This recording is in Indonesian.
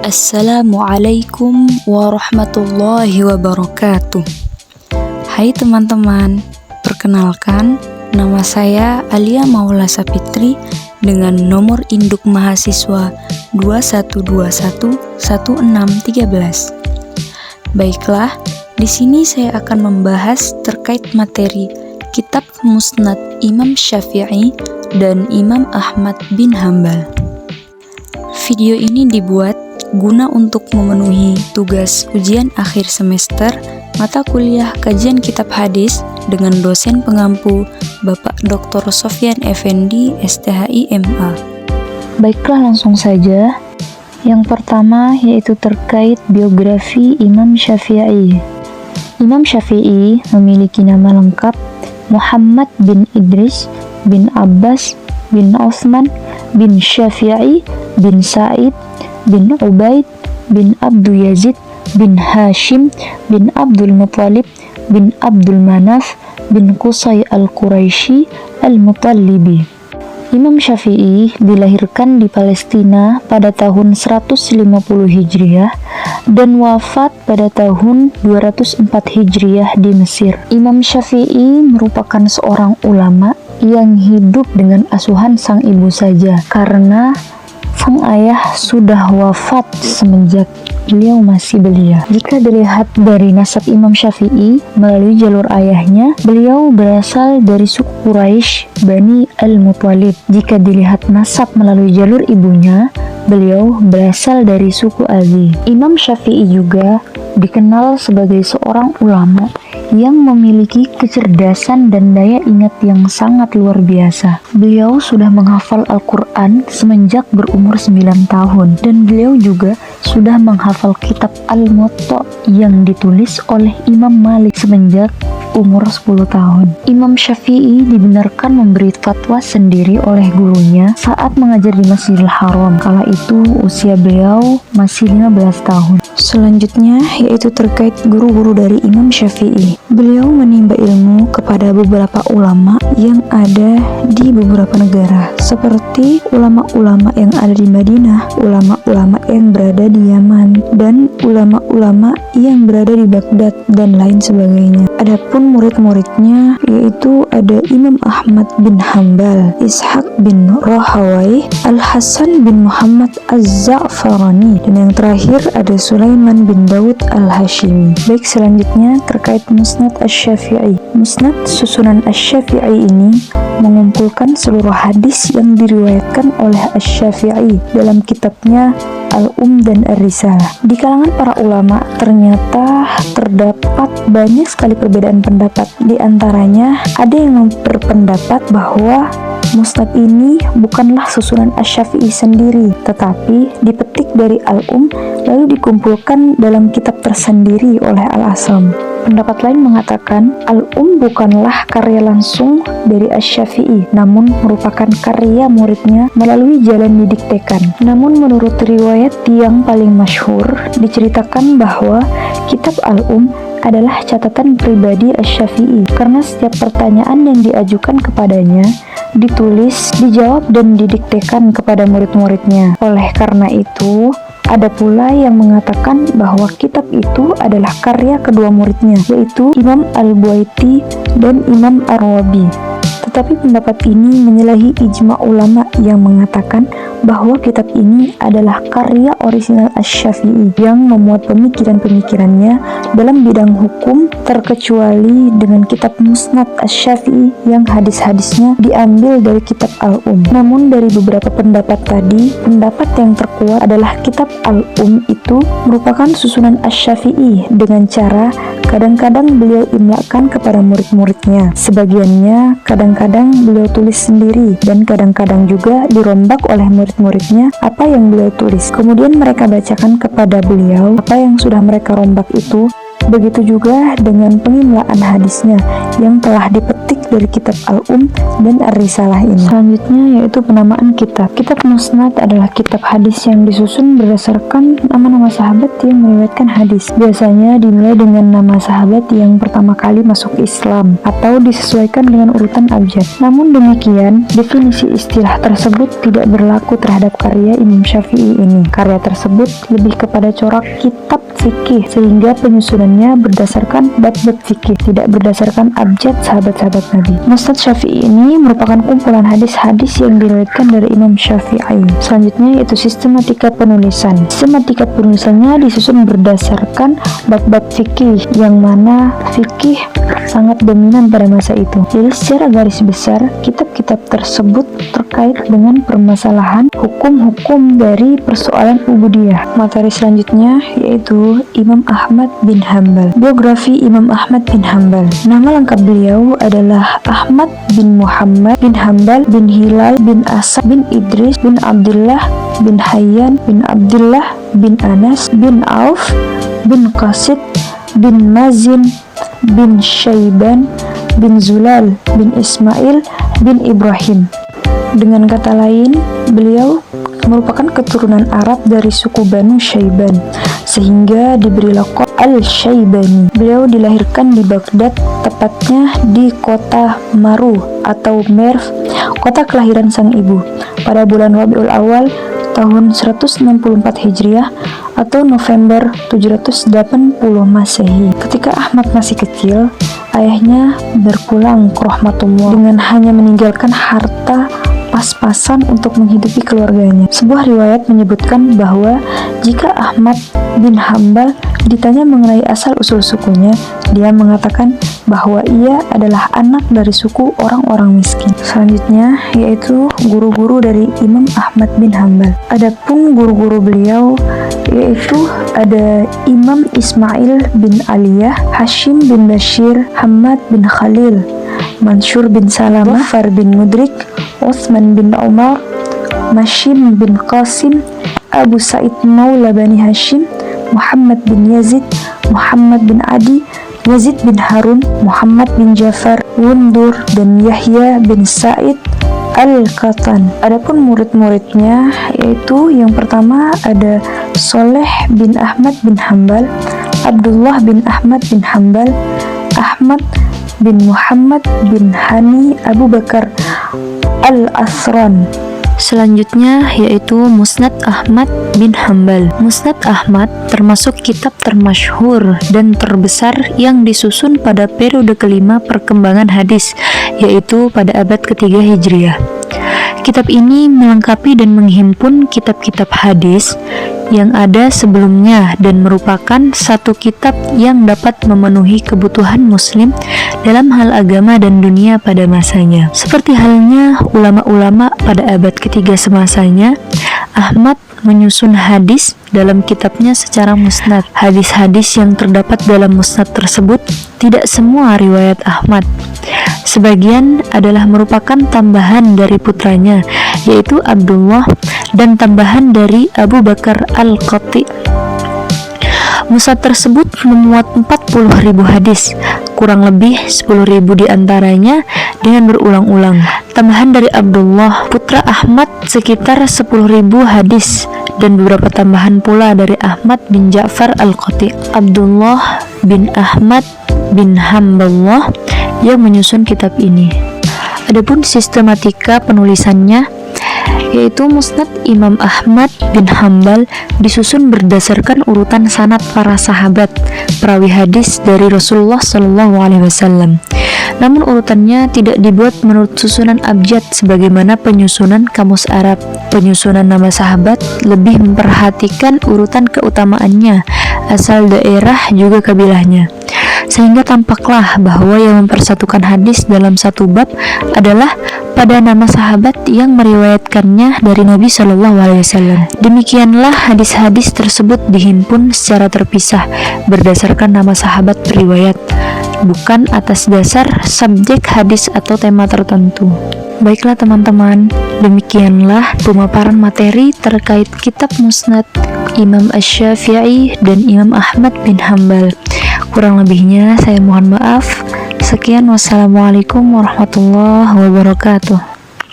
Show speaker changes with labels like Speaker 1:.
Speaker 1: Assalamualaikum warahmatullahi wabarakatuh. Hai teman-teman, perkenalkan nama saya Alia Maula Sapitri dengan nomor induk mahasiswa 21211613. Baiklah, di sini saya akan membahas terkait materi kitab Musnad Imam Syafi'i dan Imam Ahmad bin Hambal. Video ini dibuat guna untuk memenuhi tugas ujian akhir semester mata kuliah kajian kitab hadis dengan dosen pengampu Bapak Dr. Sofyan Effendi, STHI MA.
Speaker 2: Baiklah, langsung saja. Yang pertama yaitu terkait biografi Imam Syafi'i. Imam Syafi'i memiliki nama lengkap Muhammad bin Idris bin Abbas bin Utsman bin Syafi'i bin Sa'id bin Ubaid bin Abdul Yazid bin Hashim bin Abdul Muttalib bin Abdul Manaf bin Qusay al-Quraisy al-Muttalibi. Imam Syafi'i dilahirkan di Palestina pada tahun 150 Hijriah dan wafat pada tahun 204 Hijriah di Mesir. Imam Syafi'i merupakan seorang ulama yang hidup dengan asuhan sang ibu saja karena sang ayah sudah wafat semenjak beliau masih belia. Jika dilihat dari nasab Imam Syafi'i melalui jalur ayahnya, beliau berasal dari suku Quraisy Bani Al-Muttalib. Jika dilihat nasab melalui jalur ibunya, beliau berasal dari suku Azi. Imam Syafi'i juga dikenal sebagai seorang ulama yang memiliki kecerdasan dan daya ingat yang sangat luar biasa. Beliau sudah menghafal Al-Quran semenjak berumur 9 tahun dan beliau juga sudah menghafal kitab Al-Muwatta yang ditulis oleh Imam Malik semenjak umur 10 tahun. Imam Syafi'i dibenarkan memberi fatwa sendiri oleh gurunya saat mengajar di Masjidil Haram. Kala itu usia beliau masih 15 tahun.
Speaker 1: Selanjutnya yaitu terkait guru-guru dari Imam Syafi'i. Beliau menimba ilmu kepada beberapa ulama yang ada di beberapa negara, seperti ulama-ulama yang ada di Madinah, ulama-ulama yang berada di Yaman, dan ulama-ulama yang berada di Baghdad dan lain sebagainya. Adapun murid-muridnya yaitu ada Imam Ahmad bin Hambal, Ishaq bin Rahawai, Al-Hasan bin Muhammad Az-Za'farani, dan yang terakhir ada Sulaiman bin Daud Al-Hashimi. Baik, selanjutnya terkait Musnad Asy-Syafi'i. Musnad susunan Asy-Syafi'i ini mengumpulkan seluruh hadis yang diriwayatkan oleh Asy-Syafi'i dalam kitabnya Al-Dan Ar-Risalah. Di kalangan para ulama ternyata terdapat banyak sekali perbedaan pendapat. Di antaranya ada yang berpendapat bahwa Musnad ini bukanlah susunan Asy-Syafi'i sendiri, tetapi dipetik dari lalu dikumpulkan dalam kitab tersendiri oleh Al-Asam. Pendapat lain mengatakan bukanlah karya langsung dari Asy-Syafi'i, namun merupakan karya muridnya melalui jalan didiktekan. Namun menurut riwayat yang paling masyhur, diceritakan bahwa kitab adalah catatan pribadi Asy-Syafi'i, karena setiap pertanyaan yang diajukan kepadanya ditulis, dijawab, dan didiktekan kepada murid-muridnya. Oleh karena itu, ada pula yang mengatakan bahwa kitab itu adalah karya kedua muridnya, yaitu Imam Al-Buaiti dan Imam Ar-Rabi. Tetapi pendapat ini menyalahi ijma ulama yang mengatakan bahwa kitab ini adalah karya orisinal Asy-Syafi'i yang memuat pemikiran-pemikirannya dalam bidang hukum, terkecuali dengan kitab Musnad Asy-Syafi'i yang hadis-hadisnya diambil dari kitab Namun dari beberapa pendapat tadi, pendapat yang terkuat adalah kitab itu merupakan susunan Asy-Syafi'i dengan cara kadang-kadang beliau imlakan kepada murid-muridnya. Sebagiannya kadang-kadang beliau tulis sendiri dan kadang-kadang juga dirombak oleh murid-muridnya apa yang beliau tulis. Kemudian mereka bacakan kepada beliau apa yang sudah mereka rombak itu. Begitu juga dengan pengimlaan hadisnya yang telah dipetik petik dari kitab Al-Um dan Ar-Risalah ini. Selanjutnya yaitu penamaan kitab. Kitab Musnad adalah kitab hadis yang disusun berdasarkan nama-nama sahabat yang meriwayatkan hadis. Biasanya dimulai dengan nama sahabat yang pertama kali masuk Islam atau disesuaikan dengan urutan abjad. Namun demikian, definisi istilah tersebut tidak berlaku terhadap karya Imam Syafi'i ini. Karya tersebut lebih kepada corak kitab fikih, sehingga penyusunannya berdasarkan bab-bab fikih, tidak berdasarkan abjad sahabat-sahabat Nabi. Musnad Syafi'i ini merupakan kumpulan hadis-hadis yang diriwayatkan dari Imam Syafi'i. Selanjutnya yaitu sistematika penulisan. Sistematika penulisannya disusun berdasarkan bab-bab fikih, yang mana fikih sangat dominan pada masa itu. Jadi secara garis besar, kitab-kitab tersebut terkait dengan permasalahan hukum-hukum dari persoalan ubudiyah. Materi selanjutnya yaitu Imam Ahmad bin Hanbal. Biografi Imam Ahmad bin Hanbal. Nama lengkap beliau adalah Ahmad bin Muhammad bin Hanbal bin Hilal bin Asad bin Idris bin Abdullah bin Hayyan bin Abdullah bin Anas bin Auf bin Qasid bin Mazin bin Syaiban bin Zulal bin Ismail bin Ibrahim. Dengan kata lain, beliau merupakan keturunan Arab dari suku Banu Syaiban, sehingga diberi laqab Al-Syaibani. Beliau dilahirkan di Baghdad, tepatnya di kota Maru atau Merv, kota kelahiran sang ibu, pada bulan Rabiul Awal tahun 164 Hijriah atau November 780 Masehi. Ketika Ahmad masih kecil, ayahnya berpulang ke rahmatullah dengan hanya meninggalkan harta pas-pasan untuk menghidupi keluarganya. Sebuah riwayat menyebutkan bahwa jika Ahmad bin Hanbal ditanya mengenai asal-usul sukunya, dia mengatakan bahwa ia adalah anak dari suku orang-orang miskin. Selanjutnya yaitu guru-guru dari Imam Ahmad bin Hanbal. Adapun guru-guru beliau yaitu ada Imam Ismail bin Aliyah, Hashim bin Bashir, Hamad bin Khalil, Mansur bin Salamah, Far bin Mudrik, Utsman bin Umar, Mashim bin Qasim, Abu Sa'id Maula Bani Hashim, Muhammad bin Yazid, Muhammad bin Adi, Yazid bin Harun, Muhammad bin Jafar, Wundur, dan Yahya bin Sa'id Al-Qatan. Adapun murid-muridnya yaitu yang pertama ada Soleh bin Ahmad bin Hanbal, Abdullah bin Ahmad bin Hanbal, Ahmad bin Muhammad bin Hani Abu Bakar Al-Asran. Selanjutnya yaitu Musnad Ahmad bin Hanbal. Musnad Ahmad termasuk kitab termasyhur dan terbesar yang disusun pada periode kelima perkembangan hadis, yaitu pada abad ketiga Hijriah. Kitab ini melengkapi dan menghimpun kitab-kitab hadis yang ada sebelumnya dan merupakan satu kitab yang dapat memenuhi kebutuhan muslim dalam hal agama dan dunia pada masanya. Seperti halnya ulama-ulama pada abad ketiga semasanya, Ahmad menyusun hadis dalam kitabnya secara musnad. Hadis-hadis yang terdapat dalam musnad tersebut tidak semua riwayat Ahmad. Sebagian adalah merupakan tambahan dari putranya, yaitu Abdullah, dan tambahan dari Abu Bakar Al-Qati. Musnad tersebut memuat 40.000 hadis, kurang lebih 10.000 diantaranya dengan berulang-ulang. Tambahan dari Abdullah, putra Ahmad, sekitar 10.000 hadis, dan beberapa tambahan pula dari Ahmad bin Ja'far Al-Qati. Abdullah bin Ahmad bin Hanballah yang menyusun kitab ini. Adapun sistematika penulisannya yaitu Musnad Imam Ahmad bin Hanbal disusun berdasarkan urutan sanad para sahabat perawi hadis dari Rasulullah SAW. Namun urutannya tidak dibuat menurut susunan abjad sebagaimana penyusunan kamus Arab. Penyusunan nama sahabat lebih memperhatikan urutan keutamaannya, asal daerah juga kabilahnya. Sehingga tampaklah bahwa yang mempersatukan hadis dalam satu bab adalah pada nama sahabat yang meriwayatkannya dari Nabi SAW. Demikianlah hadis-hadis tersebut dihimpun secara terpisah berdasarkan nama sahabat periwayat, bukan atas dasar subjek hadis atau tema tertentu. Baiklah teman-teman, demikianlah pemaparan materi terkait kitab Musnad Imam Asy-Syafi'i dan Imam Ahmad bin Hanbal. Kurang lebihnya saya mohon maaf. Sekian, wassalamualaikum warahmatullahi wabarakatuh.